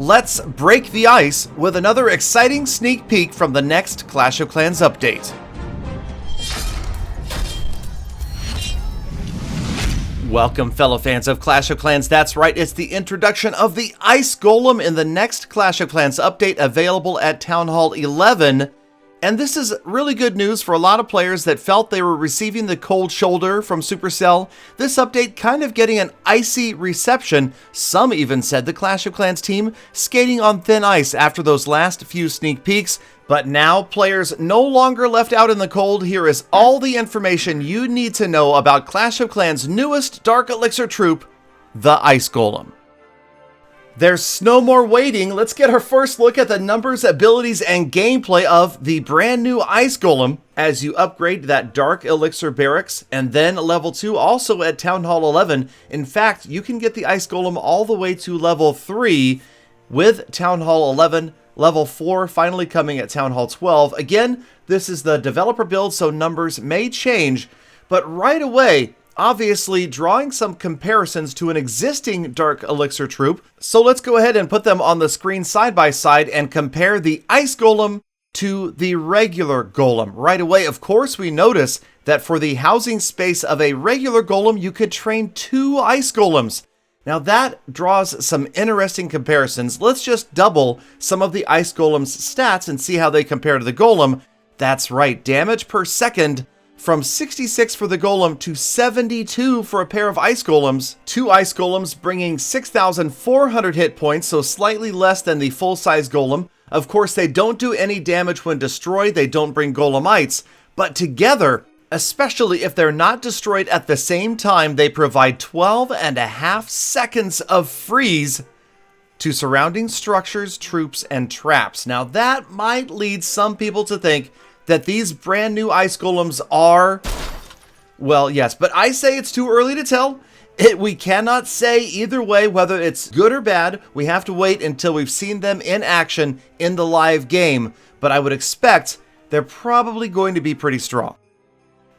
let's break the ice with another exciting sneak peek from the next Clash of Clans update. Welcome, fellow fans of Clash of Clans. That's right, it's the introduction of the Ice Golem in the next Clash of Clans update, available at Town Hall 11. And this is really good news for a lot of players that felt they were receiving the cold shoulder from Supercell. This update kind of getting an icy reception. Some even said the Clash of Clans team skating on thin ice after those last few sneak peeks. But now, players no longer left out in the cold. Here is all the information you need to know about Clash of Clans' newest Dark Elixir troop, the Ice Golem. There's no more waiting. Let's get our first look at the numbers, abilities, and gameplay of the brand new Ice Golem as you upgrade that Dark Elixir barracks, and then level 2 also at Town Hall 11. In fact, you can get the Ice Golem all the way to level 3 with Town Hall 11, level 4 finally coming at Town Hall 12. Again, this is the developer build, so numbers may change, but right away, obviously drawing some comparisons to an existing Dark Elixir troop. So let's go ahead and put them on the screen side by side and compare the Ice Golem to the regular Golem. Right away, of course, we notice that for the housing space of a regular Golem, you could train 2 Ice Golems. Now that draws some interesting comparisons. Let's just double some of the Ice Golem's stats and see how they compare to the Golem. That's right, damage per second from 66 for the Golem to 72 for a pair of Ice Golems. 2 Ice Golems bringing 6,400 hit points, so slightly less than the full-size Golem. Of course, they don't do any damage when destroyed. They don't bring Golemites, but together, especially if they're not destroyed at the same time, they provide 12.5 seconds of freeze to surrounding structures, troops, and traps. Now that might lead some people to think that these brand new Ice Golems are, well, yes, but I say it's too early to tell. We cannot say either way whether it's good or bad. We have to wait until we've seen them in action in the live game, but I would expect they're probably going to be pretty strong.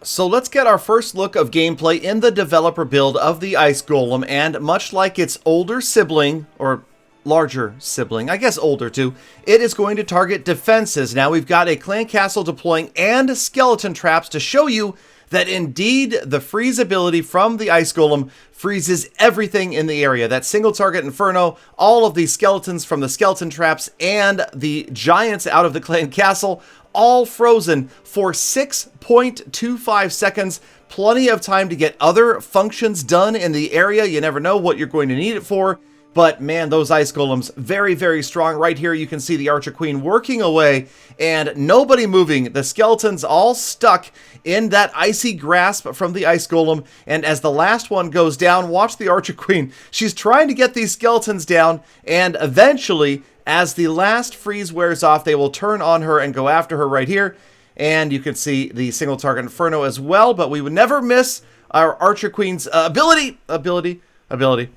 So let's get our first look of gameplay in the developer build of the Ice Golem, and much like its older sibling, or larger sibling, I guess older too, it is going to target defenses. Now we've got a clan castle deploying and skeleton traps to show you that indeed the freeze ability from the Ice Golem freezes everything in the area. That single target inferno, all of the skeletons from the skeleton traps, and the giants out of the clan castle, all frozen for 6.25 seconds. Plenty of time to get other functions done in the area. You never know what you're going to need it for. But man, those Ice Golems, very, very strong. Right here, you can see the Archer Queen working away and nobody moving. The skeletons all stuck in that icy grasp from the Ice Golem. And as the last one goes down, watch the Archer Queen. She's trying to get these skeletons down, and eventually, as the last freeze wears off, they will turn on her and go after her right here. And you can see the single target inferno as well, but we would never miss our Archer Queen's ability.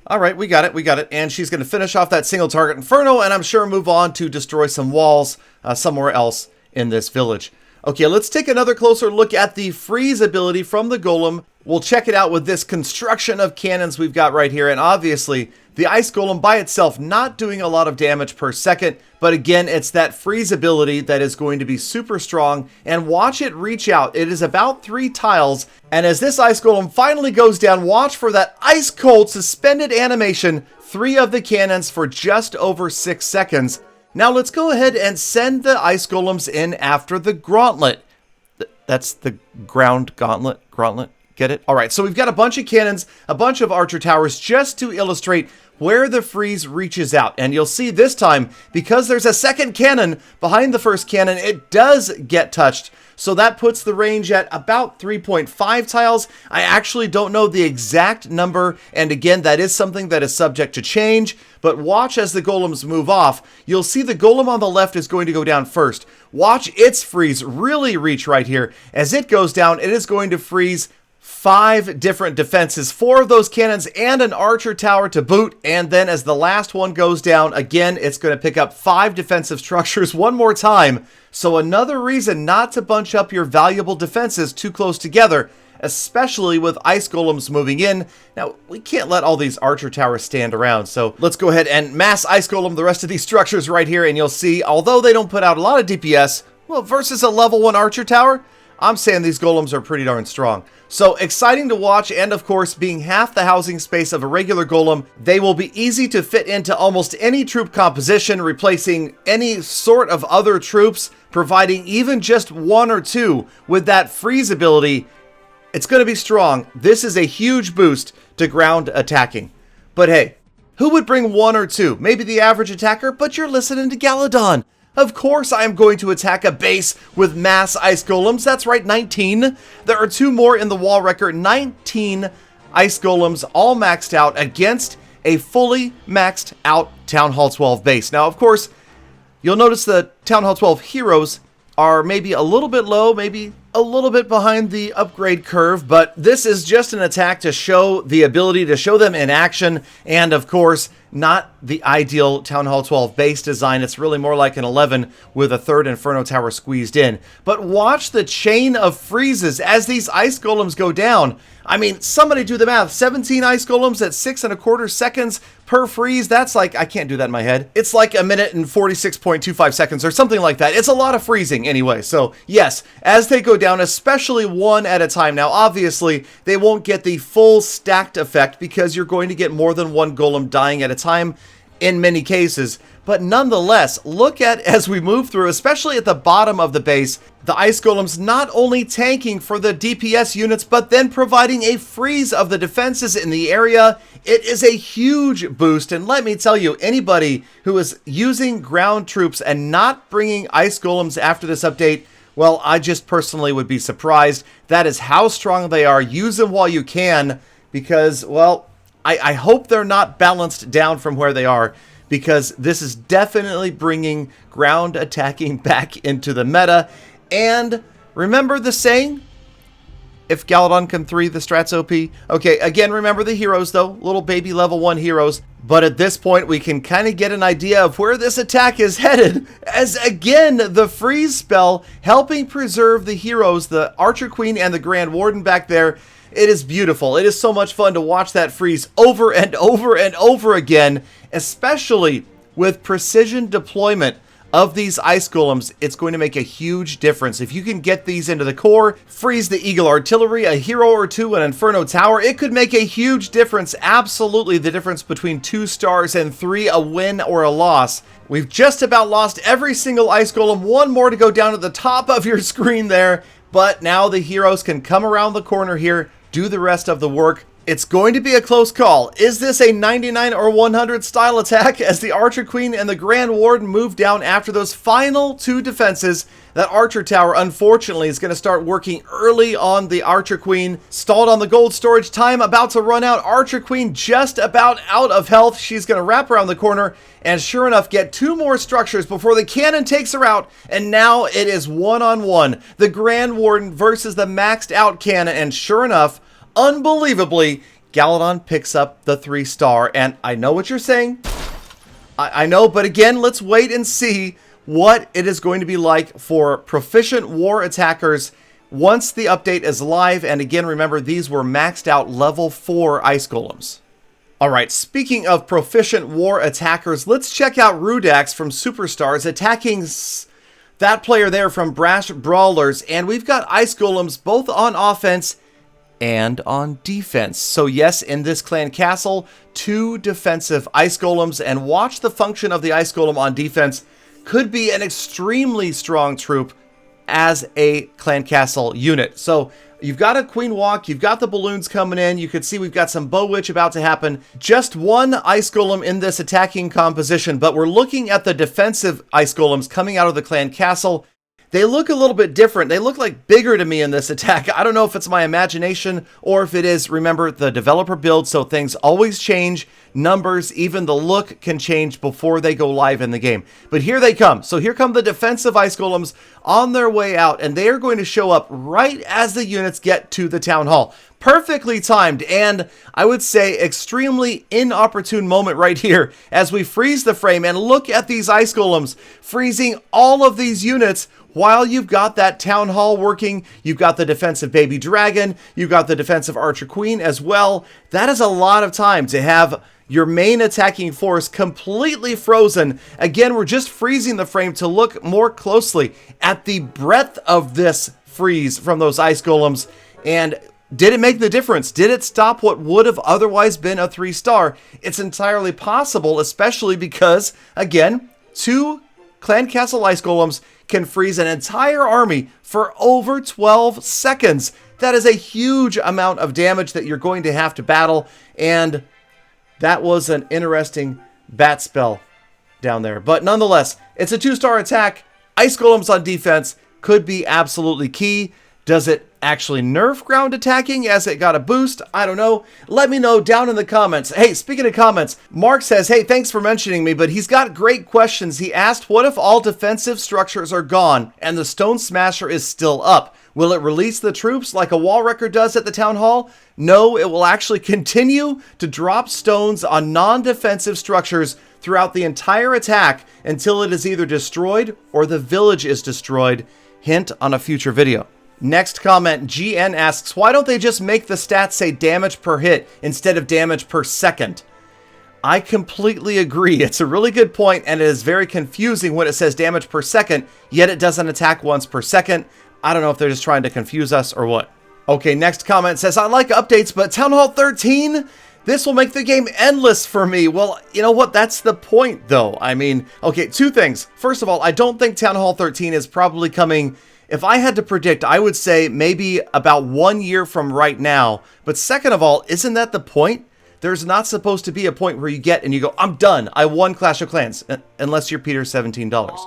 All right, we got it. And she's going to finish off that single target inferno, and I'm sure move on to destroy some walls somewhere else in this village. Okay, let's take another closer look at the freeze ability from the Golem. We'll check it out with this construction of cannons we've got right here. And obviously, the Ice Golem by itself not doing a lot of damage per second. But again, it's that freeze ability that is going to be super strong. And watch it reach out. It is about 3 tiles. And as this Ice Golem finally goes down, watch for that ice cold suspended animation. 3 of the cannons for just over 6 seconds. Now let's go ahead and send the Ice Golems in after the Gauntlet. That's the ground gauntlet. Get it? All right, so we've got a bunch of cannons, a bunch of archer towers, just to illustrate where the freeze reaches out. And you'll see this time, because there's a second cannon behind the first cannon, it does get touched. So that puts the range at about 3.5 tiles. I actually don't know the exact number, and again, that is something that is subject to change. But watch as the golems move off. You'll see the golem on the left is going to go down first. Watch its freeze really reach right here. As it goes down, it is going to freeze 5 different defenses, 4 of those cannons and an archer tower to boot. And then as the last one goes down, again, it's going to pick up 5 defensive structures one more time. So another reason not to bunch up your valuable defenses too close together, especially with Ice Golems moving in. Now, we can't let all these Archer Towers stand around, so let's go ahead and mass Ice Golem the rest of these structures right here, and you'll see, although they don't put out a lot of DPS, well, versus a level 1 Archer Tower, I'm saying these Golems are pretty darn strong. So exciting to watch, and of course, being half the housing space of a regular Golem, they will be easy to fit into almost any troop composition, replacing any sort of other troops, providing even just 1 or 2 with that freeze ability. It's going to be strong. This is a huge boost to ground attacking. But hey, who would bring 1 or 2? Maybe the average attacker, but you're listening to Galadon. Of course I am going to attack a base with mass Ice Golems. That's right, 19. There are 2 more in the wall record. 19 Ice Golems all maxed out against a fully maxed out Town Hall 12 base. Now, of course, you'll notice the Town Hall 12 heroes are maybe a little bit low, maybe a little bit behind the upgrade curve, but this is just an attack to show the ability to show them in action, and of course, not the ideal Town Hall 12 base design. It's really more like an 11 with a 3rd Inferno Tower squeezed in. But watch the chain of freezes as these Ice Golems go down. I mean, somebody do the math. 17 Ice Golems at 6¼ seconds per freeze. That's like, I can't do that in my head. It's like 1 minute and 46.25 seconds or something like that. It's a lot of freezing anyway. So yes, as they go down, especially 1 at a time. Now, obviously, they won't get the full stacked effect because you're going to get more than 1 Golem dying at a time in many cases. But nonetheless, look at as we move through, especially at the bottom of the base, the Ice Golems not only tanking for the DPS units, but then providing a freeze of the defenses in the area. It is a huge boost, and let me tell you, anybody who is using ground troops and not bringing Ice Golems after this update, well, I just personally would be surprised. That is how strong they are. Use them while you can, because, well, I hope they're not balanced down from where they are, because this is definitely bringing ground attacking back into the meta. And remember the saying, if Galadon can 3, the strat's OP. Okay, again, remember the heroes though, little baby level 1 heroes. But at this point, we can kind of get an idea of where this attack is headed, as again, the freeze spell helping preserve the heroes, the Archer Queen and the Grand Warden back there. It is beautiful. It is so much fun to watch that freeze over and over and over again, especially with precision deployment of these Ice Golems. It's going to make a huge difference. If you can get these into the core, freeze the Eagle Artillery, a hero or 2, an Inferno Tower, it could make a huge difference. Absolutely the difference between 2 stars and 3, a win or a loss. We've just about lost every single Ice Golem. 1 more to go down at the top of your screen there. But now the heroes can come around the corner here, do the rest of the work. It's going to be a close call. Is this a 99 or 100 style attack as the Archer Queen and the Grand Warden move down after those final 2 defenses? That Archer Tower, unfortunately, is going to start working early on the Archer Queen. Stalled on the gold storage, time about to run out. Archer Queen just about out of health. She's going to wrap around the corner and sure enough get 2 more structures before the cannon takes her out. And now it is 1-on-1. The Grand Warden versus the maxed out cannon, and sure enough, unbelievably, Galadon picks up the 3-star. And I know what you're saying. I know, but again, let's wait and see what it is going to be like for proficient war attackers once the update is live. And again, remember, these were maxed out level 4 Ice Golems. Alright, speaking of proficient war attackers, let's check out Rudax from Superstars attacking that player there from Brash Brawlers. And we've got Ice Golems both on offense and on defense. So yes, in this clan castle, 2 defensive Ice Golems, and watch the function of the Ice Golem on defense. Could be an extremely strong troop as a clan castle unit. So you've got a Queen Walk, you've got the balloons coming in, you can see we've got some Bow Witch about to happen. Just 1 Ice Golem in this attacking composition, but we're looking at the defensive Ice Golems coming out of the clan castle. They look a little bit different. They look like bigger to me in this attack. I don't know if it's my imagination or if it is, remember, the developer build, so things always change. Numbers, even the look can change before they go live in the game. But here they come. So here come the defensive Ice Golems on their way out, and they are going to show up right as the units get to the town hall. Perfectly timed, and I would say extremely inopportune moment right here as we freeze the frame and look at these Ice Golems freezing all of these units while you've got that Town Hall working, you've got the defensive Baby Dragon, you've got the defensive Archer Queen as well. That is a lot of time to have your main attacking force completely frozen. Again, we're just freezing the frame to look more closely at the breadth of this freeze from those Ice Golems. And did it make the difference? Did it stop what would have otherwise been a 3-star? It's entirely possible, especially because, again, 2 Clan Castle Ice Golems can freeze an entire army for over 12 seconds. That is a huge amount of damage that you're going to have to battle, and that was an interesting bat spell down there. But nonetheless, it's a 2-star attack. Ice Golems on defense could be absolutely key. Does it actually nerf ground attacking as it got a boost? I don't know. Let me know down in the comments. Hey, speaking of comments, Mark says, hey, thanks for mentioning me, but he's got great questions. He asked, what if all defensive structures are gone and the Stone Smasher is still up? Will it release the troops like a wall wrecker does at the Town Hall? No, it will actually continue to drop stones on non-defensive structures throughout the entire attack until it is either destroyed or the village is destroyed. Hint on a future video. Next comment, GN asks, why don't they just make the stats say damage per hit instead of damage per second? I completely agree. It's a really good point, and it is very confusing when it says damage per second, yet it doesn't attack once per second. I don't know if they're just trying to confuse us or what. Okay, next comment says, I like updates, but Town Hall 13? This will make the game endless for me. Well, you know what? That's the point, though. I mean, okay, 2 things. First of all, I don't think Town Hall 13 is probably coming. If I had to predict, I would say maybe about 1 year from right now. But second of all, isn't that the point? There's not supposed to be a point where you get and you go, I'm done. I won Clash of Clans. Unless you're Peter $17.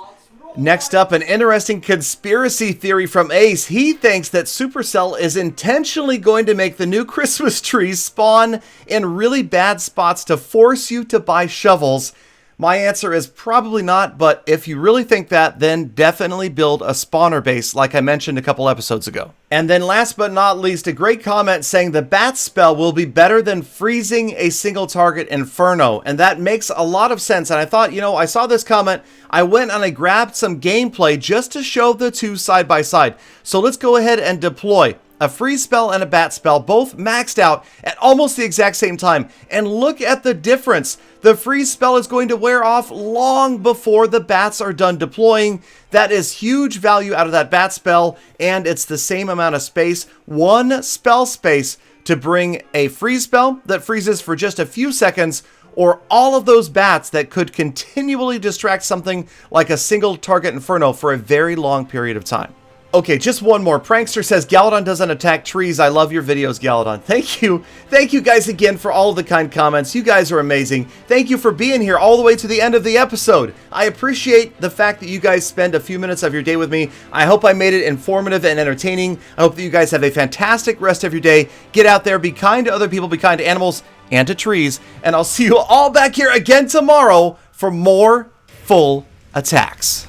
Next up, an interesting conspiracy theory from Ace. He thinks that Supercell is intentionally going to make the new Christmas trees spawn in really bad spots to force you to buy shovels. My answer is probably not, but if you really think that, then definitely build a spawner base like I mentioned a couple episodes ago. And then last but not least, a great comment saying the bat spell will be better than freezing a single target Inferno. And that makes a lot of sense. And I thought, you know, I saw this comment, I went and I grabbed some gameplay just to show the two side by side. So let's go ahead and deploy a freeze spell and a bat spell, both maxed out at almost the exact same time. And look at the difference. The freeze spell is going to wear off long before the bats are done deploying. That is huge value out of that bat spell, and it's the same amount of space, 1 spell space, to bring a freeze spell that freezes for just a few seconds, or all of those bats that could continually distract something like a single target Inferno for a very long period of time. Okay, just one more. Prankster says, Galadon doesn't attack trees. I love your videos, Galadon. Thank you. Thank you guys again for all of the kind comments. You guys are amazing. Thank you for being here all the way to the end of the episode. I appreciate the fact that you guys spend a few minutes of your day with me. I hope I made it informative and entertaining. I hope that you guys have a fantastic rest of your day. Get out there, be kind to other people, be kind to animals and to trees. And I'll see you all back here again tomorrow for more full attacks.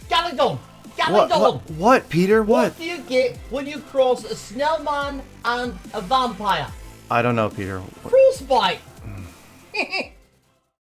Galadon! Galadon! What, Peter? What do you get when you cross a snowman and a vampire? I don't know, Peter. Frostbite!